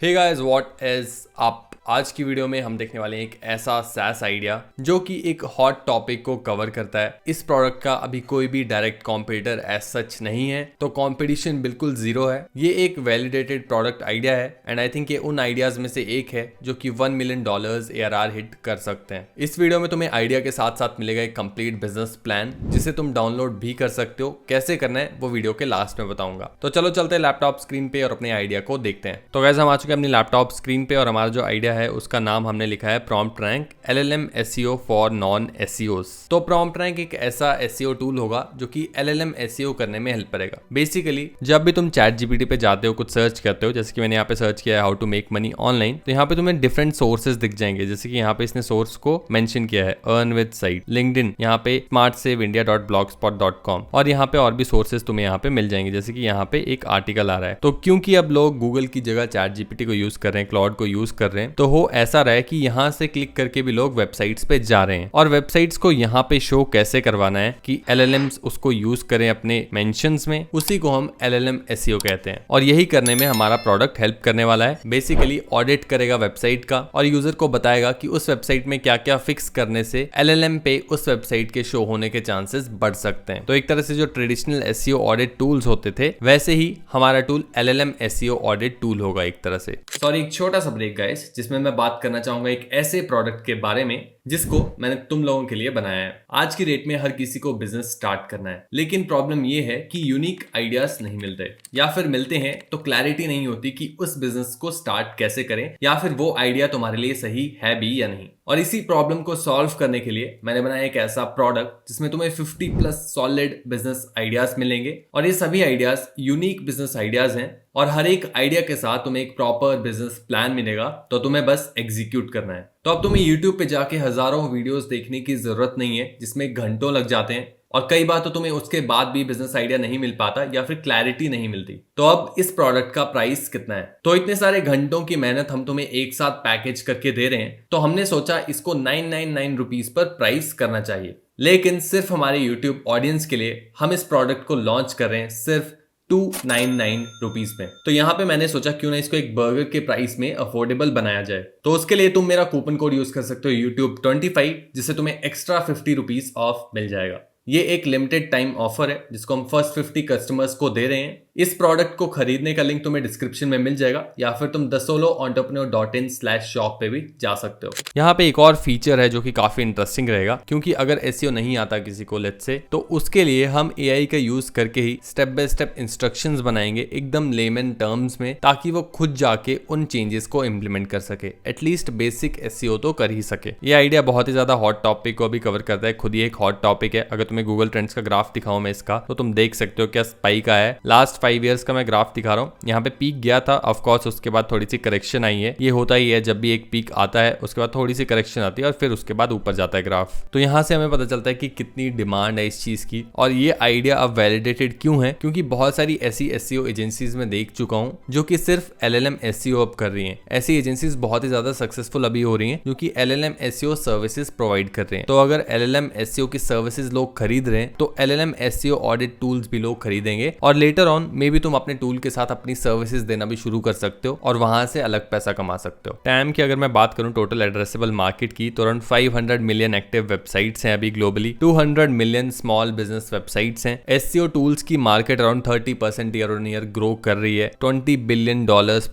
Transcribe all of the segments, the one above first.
Hey guys what is up. आज की video में हम देखने वाले हैं एक ऐसा SaaS आइडिया जो कि एक हॉट टॉपिक को कवर करता है। इस प्रोडक्ट का अभी कोई भी डायरेक्ट कॉम्पिटिटर एज सच नहीं है, तो कंपटीशन बिल्कुल जीरो है। ये एक वैलिडेटेड प्रोडक्ट आइडिया है एंड आई थिंक ये उन आइडियाज में से एक है जो कि $1 मिलियन ARR हिट कर सकते हैं। इस वीडियो में तुम्हें आइडिया के साथ साथ मिलेगा एक कंप्लीट बिजनेस प्लान जिसे तुम डाउनलोड भी कर सकते हो। कैसे करना है वो वीडियो के लास्ट में बताऊंगा। तो चलो चलते हैं लैपटॉप स्क्रीन पे और अपने आइडिया को देखते हैं। तो गाइस हम आ चुके हैं अपनी लैपटॉप स्क्रीन पे और हमारा जो आइडिया है उसका नाम हमने लिखा है prompt rank LLM SEO for non SEOs। तो प्रॉम्प्ट रैंक एक ऐसा SEO टूल होगा जो कि LLM SEO करने में हेल्प करेगा। बेसिकली जब भी तुम चैट जीपीटी पे जाते हो, कुछ सर्च करते हो, जैसे कि मैंने यहाँ पे सर्च किया है how to make money online, तो यहाँ पे तुम्हें डिफरेंट सोर्सेज दिख जाएंगे। जैसे कि यहाँ पे इसने सोर्स को मेंशन किया है अर्न विद साइट, लिंक्डइन, यहाँ पे smartsaveindia.blogspot.com और यहाँ पे और भी सोर्सेज तुम्हें यहाँ पे मिल जाएंगे। जैसे कि यहाँ पे एक आर्टिकल आ रहा है। तो क्योंकि अब लोग गूगल की जगह चैट जीपीटी को यूज कर रहे हैं, क्लाउड को यूज कर रहे हैं, तो हो ऐसा रहा है कि यहाँ से क्लिक करके भी लोग वेबसाइट्स पे जा रहे हैं। और वेबसाइट्स को यहाँ पे शो कैसे करवाना है कि LLMs उसको यूज करें अपने मेंशंस में, उसी को हम LLM SEO कहते हैं। और यही करने में हमारा प्रोडक्ट हेल्प करने वाला है। बेसिकली ऑडिट करेगा वेबसाइट का और यूजर को बताएगा कि उस वेबसाइट में क्या क्या फिक्स करने से LLM पे उस वेबसाइट के शो होने के चांसेस बढ़ सकते हैं। तो एक तरह से जो ट्रेडिशनल SEO ऑडिट टूल्स होते थे, वैसे ही हमारा tool LLM SEO audit tool होगा एक तरह से। सॉरी, एक छोटा सा ब्रेक गाइस, जिसमें मैं बात करना चाहूंगा एक ऐसे प्रोडक्ट के बारे में जिसको मैंने तुम लोगों के लिए बनाया है। आज की डेट में हर किसी को बिजनेस स्टार्ट करना है, लेकिन प्रॉब्लम ये है कि यूनिक आइडियाज नहीं मिलते, या फिर मिलते हैं तो क्लैरिटी नहीं होती कि उस बिजनेस को स्टार्ट कैसे करें, या फिर वो आइडिया तुम्हारे लिए सही है भी या नहीं। और इसी प्रॉब्लम को सॉल्व करने के लिए मैंने बनाया एक ऐसा प्रोडक्ट जिसमें तुम्हें 50+ सॉलिड बिजनेस आइडियाज मिलेंगे। और ये सभी आइडियाज यूनिक बिजनेस आइडियाज हैं और हर एक आइडिया के साथ तुम्हें एक प्रॉपर बिजनेस प्लान मिलेगा, तो तुम्हें बस एग्जीक्यूट करना है। तो अब तुम्हें YouTube पे जाके हजारों वीडियोस देखने की जरूरत नहीं है जिसमें घंटों लग जाते हैं, और कई बार तो तुम्हें उसके बाद भी बिजनेस आइडिया नहीं मिल पाता या फिर क्लैरिटी नहीं मिलती। तो अब इस प्रोडक्ट का प्राइस कितना है? तो इतने सारे घंटों की मेहनत हम तुम्हें एक साथ पैकेज करके दे रहे हैं, तो हमने सोचा इसको 999 रुपीज पर प्राइस करना चाहिए। लेकिन सिर्फ हमारे YouTube ऑडियंस के लिए हम इस प्रोडक्ट को लॉन्च कर रहे हैं सिर्फ 299 रुपीज में। तो यहाँ पे मैंने सोचा क्यों ना इसको एक बर्गर के प्राइस में अफोर्डेबल बनाया जाए। तो उसके लिए तुम मेरा कूपन कोड यूज कर सकते हो YouTube 25, जिससे तुम्हें एक्स्ट्रा 50 रुपीज ऑफ मिल जाएगा। ये एक लिमिटेड टाइम ऑफर है जिसको हम फर्स्ट 50 कस्टमर्स को दे रहे हैं। इस प्रोडक्ट को खरीदने का लिंक तुम्हें डिस्क्रिप्शन में मिल जाएगा, या फिर तुम thesoloentrepreneur.in/shop पे भी जा सकते हो। यहाँ पे एक और फीचर है जो कि काफी इंटरेस्टिंग रहेगा, क्योंकि अगर SEO नहीं आता किसी को लेट्स से, तो उसके लिए हम AI का यूज करके ही स्टेप बाय स्टेप इंस्ट्रक्शंस बनाएंगे एकदम लेमन टर्म्स में, ताकि वो खुद जाके उन चेंजेस को इम्प्लीमेंट कर सके, एटलीस्ट बेसिक SEO तो कर ही सके। ये आइडिया बहुत ही ज्यादा हॉट टॉपिक को भी कवर करता है, खुद ही एक हॉट टॉपिक है। अगर तुम्हें गूगल ट्रेंड्स का ग्राफ दिखाऊं मैं इसका, तो तुम देख सकते हो क्या स्पाइक आया है। लास्ट 5 इयर्स का मैं ग्राफ दिखा रहा हूँ। यहाँ पे पीक गया था, ऑफ कोर्स उसके बाद थोड़ी सी करेक्शन आई है। ये होता ही है, जब भी एक पीक आता है उसके बाद थोड़ी सी करेक्शन आती है और फिर उसके बाद ऊपर जाता है ग्राफ। तो यहाँ से हमें पता चलता है कि कितनी डिमांड है इस चीज की। और ये आइडिया अब वैलिडेटेड क्यों है? क्योंकि बहुत सारी ऐसी SEO एजेंसीज में देख चुका हूँ जो कि सिर्फ LLM SEO अब कर रही हैं। ऐसी एजेंसीज बहुत ही ज्यादा सक्सेसफुल अभी हो रही हैं जो कि LLM SEO सर्विसेज प्रोवाइड कर रहे हैं। तो अगर LLM SEO की सर्विसेज लोग खरीद रहे हैं, तो LLM SEO ऑडिट टूल्स भी लोग खरीदेंगे, और लेटर ऑन मे बी तुम अपने टूल के साथ अपनी सर्विसेज देना भी शुरू कर सकते हो और वहां से अलग पैसा कमा सकते हो। टैम की अगर मैं बात करूं टोटल एड्रेसेबल मार्केट की, तो अराउंड 500 मिलियन एक्टिव वेबसाइट्स हैं अभी globally, 200 million small business websites हैं। SEO टूल्स की market around 30% year on year grow कर रही है। $20 बिलियन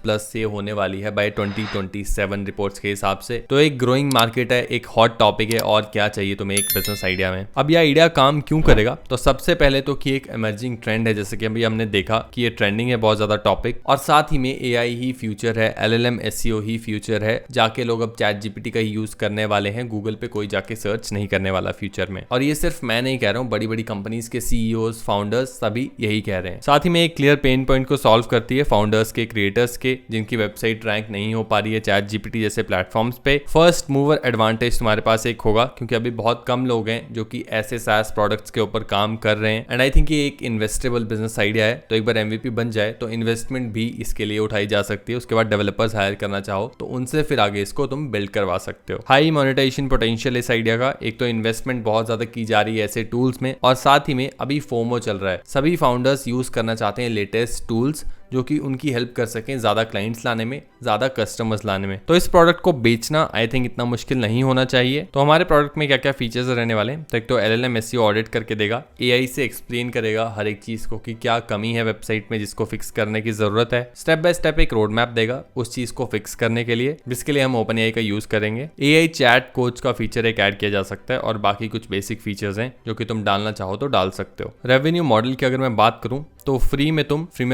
प्लस से होने वाली है बाय 2027 रिपोर्ट्स के हिसाब से। तो एक ग्रोइंग मार्केट है, एक हॉट टॉपिक है, और क्या चाहिए तुम्हें एक बिजनेस आइडिया में। अब यह आइडिया काम क्यों करेगा? तो सबसे पहले तो कि एक इमर्जिंग ट्रेंड है, जैसे कि अभी हमने देखा कि ये ट्रेंडिंग है बहुत ज्यादा टॉपिक, और साथ ही में AI ही फ्यूचर है, LLM SEO ही फ्यूचर है। जाके लोग अब चैट जीपीटी का ही यूज करने वाले हैं, गूगल पे कोई जाके सर्च नहीं करने वाला फ्यूचर में। और ये सिर्फ मैं नहीं कह रहा हूँ, बड़ी बड़ी कंपनीज के CEOs, फाउंडर्स सभी यही कह रहे हैं। साथ ही में एक क्लियर पेन पॉइंट को सॉल्व करती है फाउंडर्स के, क्रिएटर्स के, जिनकी वेबसाइट रैंक नहीं हो पा रही है चैट जीपीटी जैसे प्लेटफॉर्म्स पे। फर्स्ट मूवर एडवांटेज तुम्हारे पास एक होगा, क्योंकि अभी बहुत कम लोग हैं जो कि ऐसे SaaS प्रोडक्ट्स के ऊपर काम कर रहे हैं। एंड आई थिंक ये एक इन्वेस्टेबल बिजनेस आइडिया है। तो एक बार MVP बन जाए तो इन्वेस्टमेंट भी इसके लिए उठाई जा सकती है। उसके बाद डेवलपर्स हायर करना चाहो तो उनसे फिर आगे इसको तुम बिल्ड करवा सकते हो। हाई मोनेटाइजेशन पोटेंशियल इस आइडिया का, एक तो इन्वेस्टमेंट बहुत ज्यादा की जा रही है ऐसे टूल्स में, और साथ ही में अभी फोमो चल रहा है। सभी फाउंडर्स यूज करना चाहते हैं लेटेस्ट टूल्स जो कि उनकी हेल्प कर सकें ज्यादा क्लाइंट्स लाने में, ज्यादा कस्टमर्स लाने में। तो इस प्रोडक्ट को बेचना आई थिंक इतना मुश्किल नहीं होना चाहिए। तो हमारे प्रोडक्ट में क्या क्या फीचर्स रहने वाले हैं, तो एक तो LLM SEO ऑडिट करके देगा, AI से एक्सप्लेन करेगा हर एक चीज को कि क्या कमी है वेबसाइट में जिसको फिक्स करने की जरूरत है, स्टेप बाय स्टेप एक रोड मैप देगा उस चीज को फिक्स करने के लिए, जिसके लिए हम OpenAI का यूज करेंगे। AI चैट कोच का फीचर एक ऐड किया जा सकता है और बाकी कुछ बेसिक फीचर्स हैं जो कि तुम डालना चाहो तो डाल सकते हो। रेवेन्यू मॉडल की अगर मैं बात करूं तो फ्री में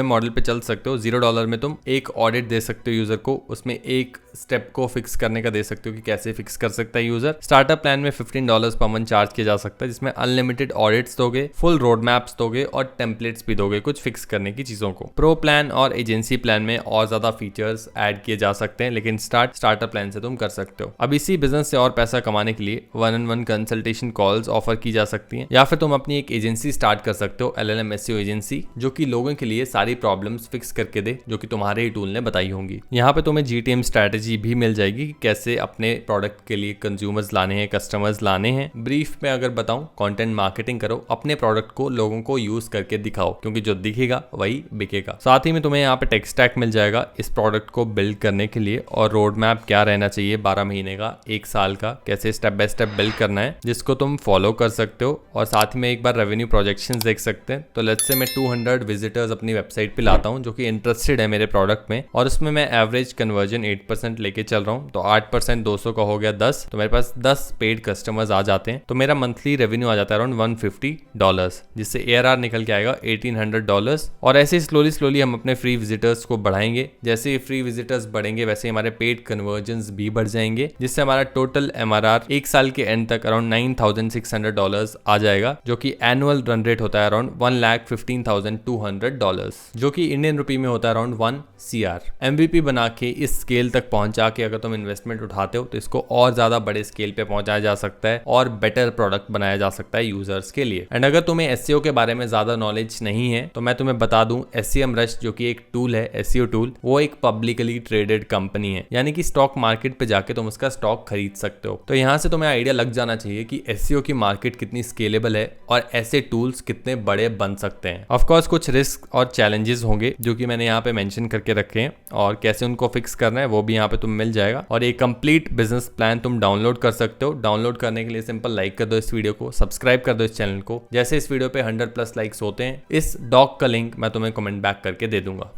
मॉडल पे चल सकते हो। $0 में तुम एक ऑडिट दे सकते हो यूजर को, उसमें एक स्टेप को फिक्स करने का दे सकते हो कि कैसे फिक्स कर सकता है यूजर। स्टार्टअप प्लान में $15 पर मंथ चार्ज किया जा सकता है, जिसमें अनलिमिटेड ऑडिट्स दोगे, फुल रोड मैप्स दोगे और टेम्पलेट्स भी दोगे कुछ फिक्स करने की चीजों को। प्रो प्लान और एजेंसी प्लान में और ज्यादा फीचर्स ऐड किए जा सकते हैं, लेकिन स्टार्टअप प्लान से तुम कर सकते हो। अब इसी बिजनेस से और पैसा कमाने के लिए 1-on-1 कंसल्टेशन कॉल्स ऑफर की जा सकती हैं, या फिर तुम अपनी एक एजेंसी स्टार्ट कर सकते हो, LLM SEO एजेंसी, जो कि लोगों के लिए सारी प्रॉब्लम्स फिक्स करके दे जो कि तुम्हारे ही टूल ने बताई होंगी। यहाँ पे तुम्हें GTM स्ट्रैटेजी भी मिल जाएगी कि कैसे अपने प्रोडक्ट के लिए कंज्यूमर्स लाने हैं, कस्टमर्स लाने हैं। ब्रीफ में अगर बताऊं, कंटेंट मार्केटिंग करो, अपने प्रोडक्ट को लोगों को यूज करके दिखाओ, क्योंकि जो दिखेगा वही बिकेगा। साथ ही में तुम्हें यहाँ पे टेक स्टैक मिल जाएगा इस प्रोडक्ट को बिल्ड करने के लिए, और रोड मैप क्या रहना चाहिए 12 महीने का, 1 साल का, कैसे स्टेप बाय स्टेप बिल्ड करना है, जिसको तुम फॉलो कर सकते हो। और साथ ही में एक बार रेवेन्यू प्रोजेक्शंस देख सकते हैं। तो लेट्स से मैं 200 विजिटर्स अपनी वेबसाइट पे लाता हूं जो कि इंटरेस्टेड है मेरे प्रोडक्ट में, और उसमें मैं एवरेज कन्वर्जन 8% लेके चल रहा हूं, तो 8% 200 का हो गया 10, तो मेरे पास 10 पेड कस्टमर्स आ जाते हैं। तो मेरा मंथली रेवेन्यू आ जाता है अराउंड $150, जिससे ARR निकल के आएगा $1800। और ऐसे स्लोली हम अपने फ्री विजिटर्स को बढ़ाएंगे। जैसे फ्री विजिटर्स बढ़ेंगे वैसे हमारे पेड कन्वर्जन भी बढ़ जाएंगे, जिससे हमारा टोटल MRR 1 साल के एंड तक अराउंड $9600 आ जाएगा, जो कि एनुअल रन रेट होता है अराउंड $1,15,200, जो कि इंडियन रुपी में होता है अराउंड 1 CR। MVP बना के इस स्केल तक पहुंचा के अगर तुम इन्वेस्टमेंट उठाते हो तो इसको और ज्यादा बड़े स्केल पे पहुंचाया जा सकता है और बेटर प्रोडक्ट बनाया जा सकता है यूजर्स के लिए। एंड अगर तुम्हें SEO के बारे में ज्यादा नॉलेज नहीं है तो मैं तुम्हें बता दूं, SEMrush जो कि एक टूल है, SEO टूल, वो एक पब्लिकली ट्रेडेड कंपनी है, यानी कि स्टॉक मार्केट पे जाके तुम उसका स्टॉक खरीद सकते हो। तो यहाँ से तुम्हें आइडिया लग जाना चाहिए कि SEO की मार्केट कितनी स्केलेबल है और ऐसे टूल्स कितने बड़े बन सकते हैं। ऑफकोर्स कुछ रिस्क और चैलेंजेस होंगे जो कि मैंने यहाँ पे मेंशन करके रखे हैं, और कैसे उनको फिक्स करना है वो भी यहाँ पे तुम मिल जाएगा। और एक कंप्लीट बिजनेस प्लान तुम डाउनलोड कर सकते हो। डाउनलोड करने के लिए सिंपल लाइक कर दो इस वीडियो को, सब्सक्राइब कर दो इस चैनल को। जैसे इस वीडियो पे 100+ लाइक्स होते हैं, इस डॉक का लिंक मैं तुम्हें कमेंट बैक करके दे दूंगा।